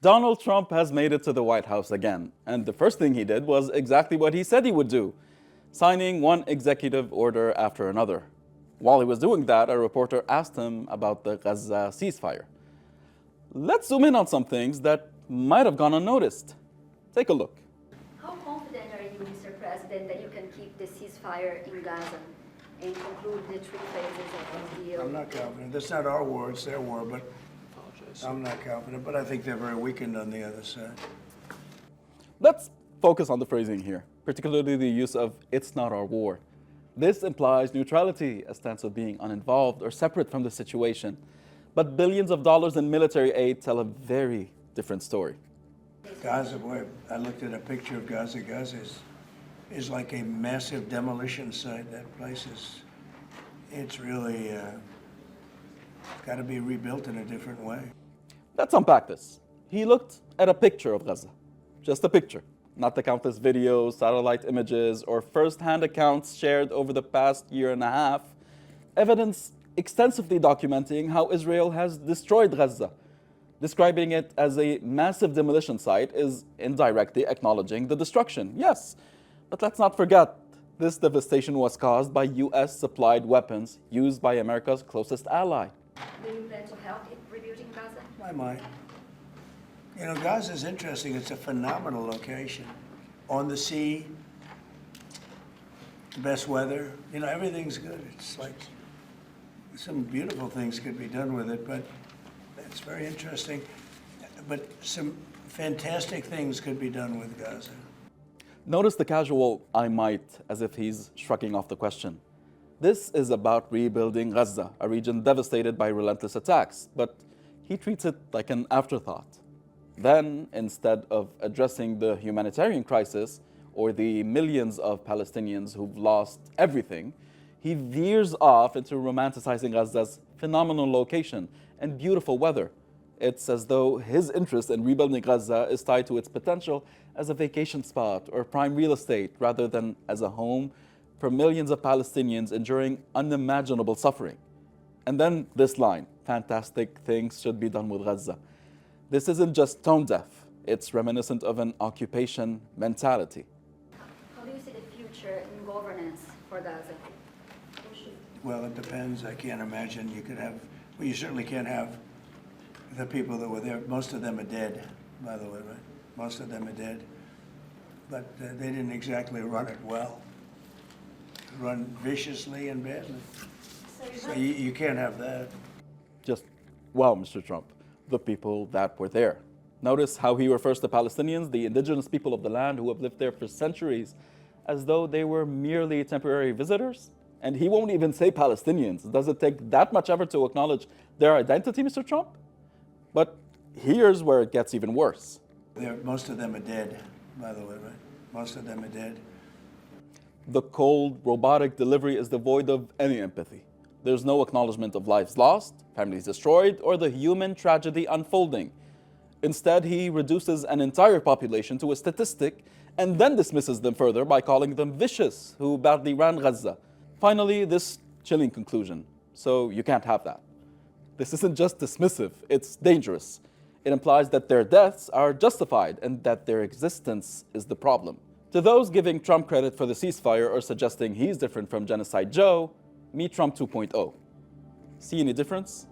Donald Trump has made it to the White House again, and the first thing he did was exactly what he said he would do, signing one executive order after another. While he was doing that, a reporter asked him about the Gaza ceasefire. Let's zoom in on some things that might have gone unnoticed. Take a look. How confident are you, Mr. President, that you can keep the ceasefire in Gaza and conclude the three phases of the deal? I'm not confident. That's not our war, it's their war, but I'm not confident. But I think they're very weakened on the other side. Let's focus on the phrasing here, particularly the use of "it's not our war." This implies neutrality, a stance of being uninvolved or separate from the situation. But billions of dollars in military aid tell a very different story. Gaza, boy, I looked at a picture of Gaza. Gaza is like a massive demolition site. That place it's really got to be rebuilt in a different way. Let's unpack this. He looked at a picture of Gaza, just a picture, not the countless videos, satellite images, or first-hand accounts shared over the past year and a half, evidence extensively documenting how Israel has destroyed Gaza. Describing it as a massive demolition site is indirectly acknowledging the destruction, yes. But let's not forget, this devastation was caused by US-supplied weapons used by America's closest ally. Do you plan to help in rebuilding Gaza? I might. You know, Gaza is interesting. It's a phenomenal location. On the sea, best weather. You know, everything's good. It's like some beautiful things could be done with it, but it's very interesting. But some fantastic things could be done with Gaza. Notice the casual "I might" as if he's shrugging off the question. This is about rebuilding Gaza, a region devastated by relentless attacks, but he treats it like an afterthought. Then, instead of addressing the humanitarian crisis or the millions of Palestinians who've lost everything, he veers off into romanticizing Gaza's phenomenal location and beautiful weather. It's as though his interest in rebuilding Gaza is tied to its potential as a vacation spot or prime real estate rather than as a home for millions of Palestinians enduring unimaginable suffering. And then this line, "fantastic things should be done with Gaza." This isn't just tone deaf, it's reminiscent of an occupation mentality. How do you see the future in governance for Gaza? Well, it depends. I can't imagine you could have, well, you certainly can't have the people that were there. Most of them are dead, by the way, right? Most of them are dead. But they didn't exactly run it well. Run viciously and badly. So you can't have that. Just, well, Mr. Trump, the people that were there. Notice how he refers to Palestinians, the indigenous people of the land who have lived there for centuries, as though they were merely temporary visitors. And he won't even say Palestinians. Does it take that much effort to acknowledge their identity, Mr. Trump? But here's where it gets even worse. Most of them are dead, by the way, right? Most of them are dead. The cold, robotic delivery is devoid of any empathy. There's no acknowledgement of lives lost, families destroyed, or the human tragedy unfolding. Instead, he reduces an entire population to a statistic and then dismisses them further by calling them vicious who badly ran Gaza. Finally, this chilling conclusion. So you can't have that. This isn't just dismissive, it's dangerous. It implies that their deaths are justified and that their existence is the problem. To those giving Trump credit for the ceasefire or suggesting he's different from Genocide Joe, meet Trump 2.0. See any difference?